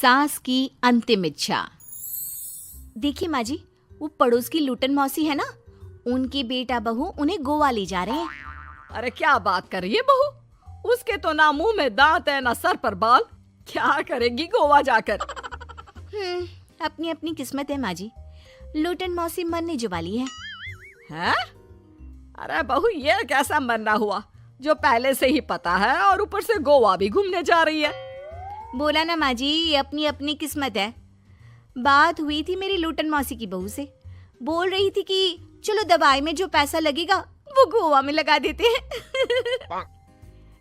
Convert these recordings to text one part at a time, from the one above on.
सास की अंतिम इच्छा। देखिए माँ जी, वो पड़ोस की लूटन मौसी है ना, उनकी बेटा बहू उन्हें गोवा ले जा रहे हैं। अरे क्या बात कर रही है बहू, उसके तो ना मुंह में दांत है ना सर पर बाल, क्या करेगी गोवा जाकर। अपनी अपनी किस्मत है माँ जी, लूटन मौसी मरने जो वाली है। हैं? अरे बहू, ये कैसा मरना हुआ जो पहले से ही पता है और ऊपर से गोवा भी घूमने जा रही है। बोला ना माँ जी, ये अपनी अपनी किस्मत है। बात हुई थी मेरी लूटन मौसी की बहू से, बोल रही थी कि चलो दवाई में जो पैसा लगेगा वो गोवा में लगा देते हैं।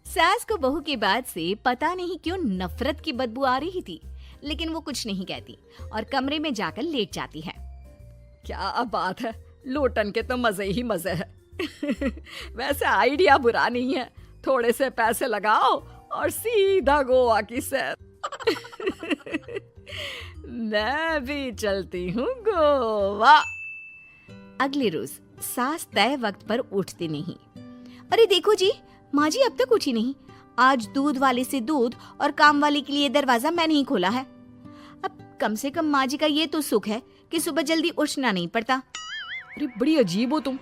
सास को बहू की बात से पता नहीं क्यों नफरत की बदबू आ रही थी, लेकिन वो कुछ नहीं कहती और कमरे में जाकर लेट जाती है। क्या बात है, लूटन के तो मजे ही मजे है। वैसे आइडिया बुरा नहीं है, थोड़े से पैसे लगाओ और सीधा गोवा की सैर। मैं भी चलती हूँ गोवा। अगले रोज सास तय वक्त पर उठती नहीं। अरे देखो जी, माँ जी अब तक उठी नहीं। आज दूध वाले से दूध और काम वाले के लिए दरवाजा मैंने ही खोला है। अब कम से कम माँ जी का ये तो सुख है कि सुबह जल्दी उठना नहीं पड़ता। अरे बड़ी अजीब हो तुम,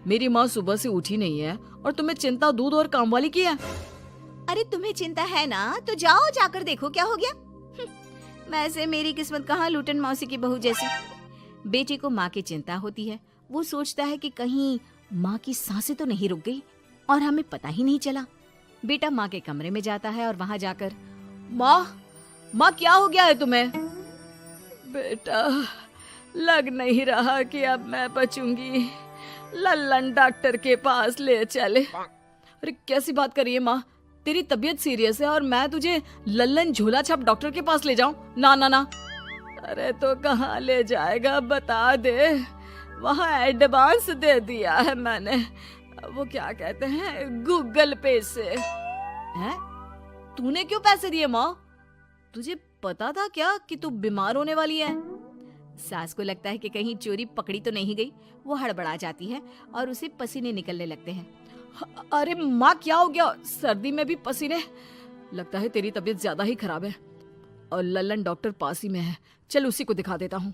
मेरी माँ सुबह से उठी नहीं है और तुम्हें चिंता दूध और काम वाली की है। अरे तुम्हें चिंता है ना, तो जाओ जाकर देखो क्या हो गया। वैसे मेरी किस्मत कहाँ लूटन मौसी की बहू जैसी। बेटे को माँ की चिंता होती है, वो सोचता है कि कहीं माँ की सांसें तो नहीं रुक गई और हमें पता ही नहीं चला। बेटा माँ के कमरे में जाता है और वहाँ जाकर, माँ क्या हो गया है तुम्हें? बेटा, लग नहीं रहा कि अब मैं बचूंगी, लल्लन डॉक्टर के पास ले चले। अरे कैसी बात कर रही है माँ, तेरी तबीयत सीरियस है और मैं तुझे लल्लन झोला छाप डॉक्टर के पास ले जाऊं? ना ना ना। अरे तो कहाँ ले जाएगा बता दे, वहाँ एडवांस दे दिया है मैंने, वो क्या कहते हैं, गूगल पे से। हैं? तूने क्यों पैसे दिए माँ? तुझे पता था क्या कि तू बीमार होने वाली है? सास को लगता है कि कहीं चोरी पकड़ी तो नहीं गई। वो हड़बड़ा जाती है और उसे पसीने निकलने लगते हैं। अरे माँ क्या हो गया, सर्दी में भी पसीने? लगता है तेरी तबीयत ज्यादा ही खराब है और लल्लन डॉक्टर पास ही में है, चल उसी को दिखा देता हूँ।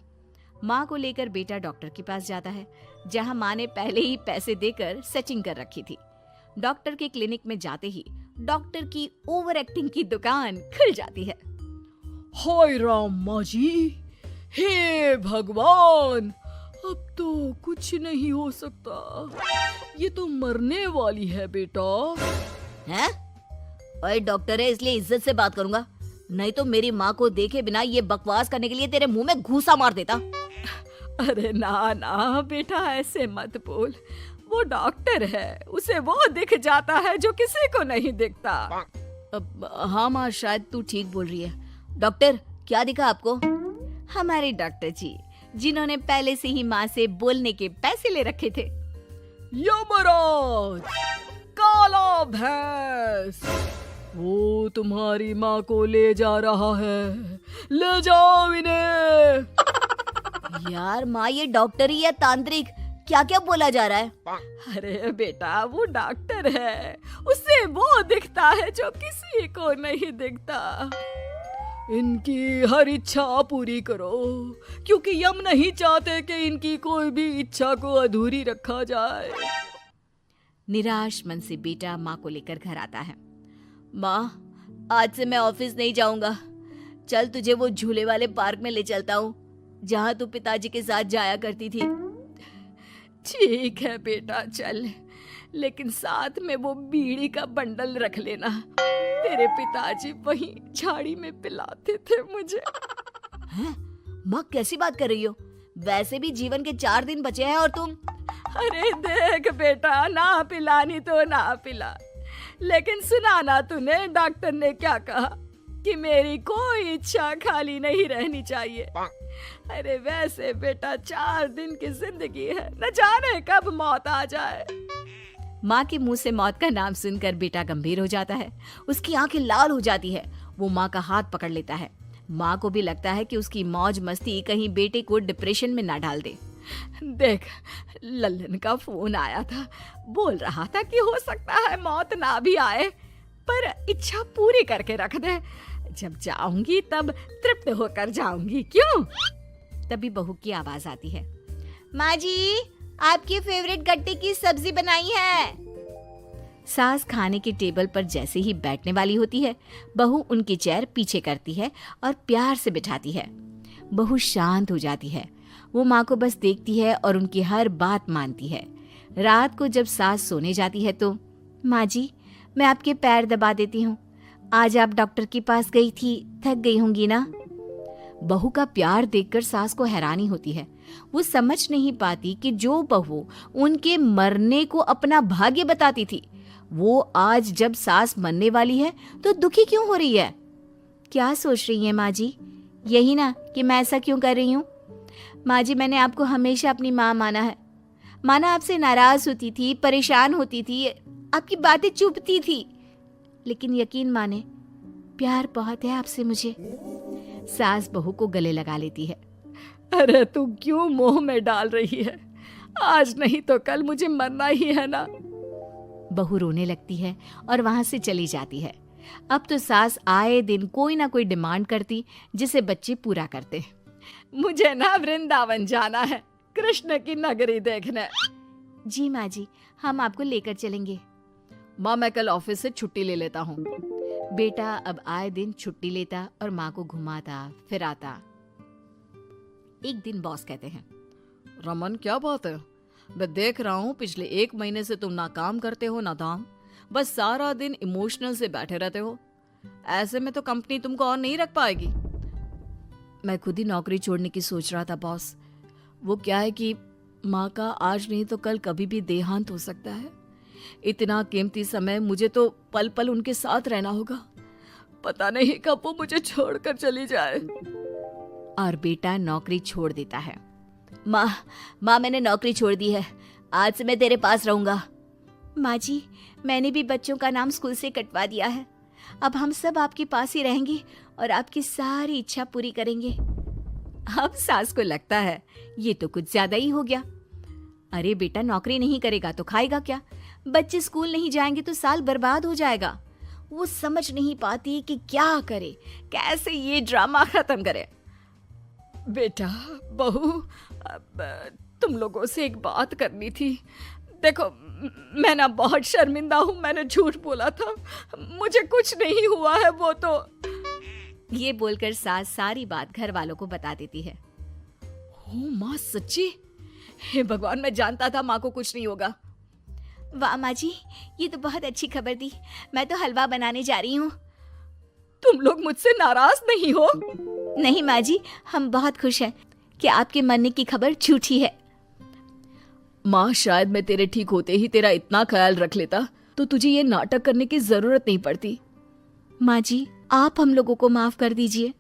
माँ को लेकर बेटा डॉक्टर के पास जाता है, जहाँ माँ ने पहले ही पैसे देकर सेटिंग कर रखी थी। डॉक्टर के क्लिनिक में जाते ही डॉक्टर की ओवर एक्टिंग की दुकान खुल जाती है। हाय राम माँ जी, हे भगवान, अब तो कुछ नहीं हो सकता, ये तो मरने वाली है बेटा। हैं? ओए डॉक्टर है इसलिए इज्जत से बात करूंगा, नहीं तो मेरी माँ को देखे बिना ये बकवास करने के लिए तेरे मुंह में घूसा मार देता। अरे ना ना बेटा, ऐसे मत बोल, वो डॉक्टर है, उसे वो दिख जाता है जो किसी को नहीं दिखता। हाँ माँ, शायद तू ठीक बोल रही है। डॉक्टर क्या दिखा आपको? हमारे डॉक्टर जी, जिन्होंने पहले से ही माँ से बोलने के पैसे ले रखे थे। यमराज, काला भैंस, वो तुम्हारी माँ को ले जा रहा है, ले जाओ इन्हें। यार माँ, ये डॉक्टर ही या तांत्रिक, क्या क्या बोला जा रहा है? अरे बेटा, वो डॉक्टर है, उसे वो दिखता है जो किसी को नहीं दिखता। इनकी हर इच्छा पूरी करो, क्योंकि यम नहीं चाहते कि इनकी कोई भी इच्छा को अधूरी रखा जाए। निराश मन से बेटा माँ को लेकर घर आता है। माँ, आज से मैं ऑफिस नहीं जाऊंगा, चल तुझे वो झूले वाले पार्क में ले चलता हूँ, जहाँ तू पिताजी के साथ जाया करती थी। ठीक है बेटा चल, लेकिन साथ में वो बीड़ी का बंडल रख लेना, तेरे पिताजी वहीं झाड़ी में पिलाते थे मुझे। हैं? माँ कैसी बात कर रही हो? वैसे भी जीवन के 4 दिन बचे हैं और तुम। अरे देख बेटा, ना पिलानी तो ना पिला, लेकिन सुना ना तूने डॉक्टर ने क्या कहा कि मेरी कोई इच्छा खाली नहीं रहनी चाहिए। अरे वैसे बेटा 4 दिन की जिंदगी है, न जाने कब मौत आ जाए। माँ के मुंह से मौत का नाम सुनकर बेटा गंभीर हो जाता है, उसकी आंखें लाल हो जाती है। वो माँ का हाथ पकड़ लेता है। माँ को भी लगता है कि उसकी मौज मस्ती कहीं बेटे को डिप्रेशन में ना डाल दे। देख, लल्लन का फोन आया था, बोल रहा था कि हो सकता है मौत ना भी आए, पर इच्छा पूरी करके रख दे। जब जाऊंगी तब तृप्त होकर जाऊंगी, क्यों? तभी बहू की आवाज आती है, माँ जी आपकी फेवरेट गट्टे की सब्जी बनाई है। सास खाने के टेबल पर जैसे ही बैठने वाली होती है, बहू उनकी चेयर पीछे करती है और प्यार से बिठाती है। बहू शांत हो जाती है। वो माँ को बस देखती है और उनकी हर बात मानती है। रात को जब सास सोने जाती है तो, माँ जी मैं आपके पैर दबा देती हूँ, आज आप डॉक्टर के पास गई थी, थक गई होंगी ना। बहू का प्यार देखकर सास को हैरानी होती है। वो समझ नहीं पाती कि जो बहू उनके मरने को अपना भाग्य बताती थी, वो आज जब सास मरने वाली है तो दुखी क्यों हो रही है। क्या सोच रही है माँ जी? यही ना कि मैं ऐसा क्यों कर रही हूँ। माँ जी मैंने आपको हमेशा अपनी माँ माना है। माना आपसे नाराज होती थी, परेशान होती थी, आपकी बातें चुभती थी, लेकिन यकीन माने प्यार बहुत है आपसे मुझे। सास बहू को गले लगा लेती है। अरे तू क्यों मोह में डाल रही है? आज नहीं तो कल मुझे मरना ही है ना। बहू रोने लगती है और वहां से चली जाती है। अब तो सास आए दिन कोई ना कोई डिमांड करती जिसे बच्चे पूरा करते। मुझे ना वृंदावन जाना है, कृष्ण की नगरी देखने। जी माँ जी हम आपको लेकर चलेंगे। माँ मैं कल ऑफिस से छुट्टी ले लेता हूँ। बेटा अब आए दिन छुट्टी लेता और माँ को घुमाता फिराता। एक दिन बॉस कहते हैं, रमन क्या बात है? मैं देख रहा हूँ पिछले 1 महीने से तुम ना काम करते हो ना दाम, बस सारा दिन इमोशनल से बैठे रहते हो। ऐसे में तो कंपनी तुमको और नहीं रख पाएगी। मैं खुद ही नौकरी छोड़ने की सोच रहा था बॉस। वो क्या है कि माँ का आज नहीं तो कल कभी भी देहांत हो सकता है। इतना कीमती समय मुझे तो पल पल उनके साथ रहना होगा। पता नहीं कब वो मुझे छोड़कर चली जाए। और बेटा नौकरी छोड़ देता है। माँ मैंने नौकरी छोड़ दी है, आज से मैं तेरे पास रहूंगा। माँ जी मैंने भी बच्चों का नाम स्कूल से कटवा दिया है, अब हम सब आपके पास ही रहेंगे और आपकी सारी इच्छा पूरी करेंगे। अब सास को लगता है ये तो कुछ ज्यादा ही हो गया। अरे बेटा नौकरी नहीं करेगा तो खाएगा क्या? बच्चे स्कूल नहीं जाएंगे तो साल बर्बाद हो जाएगा। वो समझ नहीं पाती कि क्या करे, कैसे ये ड्रामा खत्म करे। बेटा बहू अब तुम लोगों से एक बात करनी थी। देखो मैं ना बहुत शर्मिंदा हूँ, मैंने झूठ बोला था, मुझे कुछ नहीं हुआ है। वो तो ये बोलकर सास सारी बात घर वालों को बता देती है। ओ माँ सच्ची? हे भगवान मैं जानता था माँ को कुछ नहीं होगा। वाह माँ जी ये तो बहुत अच्छी खबर दी। मैं तो हलवा बनाने जा रही हूँ। तुम लोग मुझसे नाराज नहीं हो? नहीं माँ जी हम बहुत खुश हैं कि आपके मरने की खबर झूठी है। माँ शायद मैं तेरे ठीक होते ही तेरा इतना ख्याल रख लेता तो तुझे ये नाटक करने की जरूरत नहीं पड़ती। माँ जी आप हम लोगों को माफ कर दीजिए।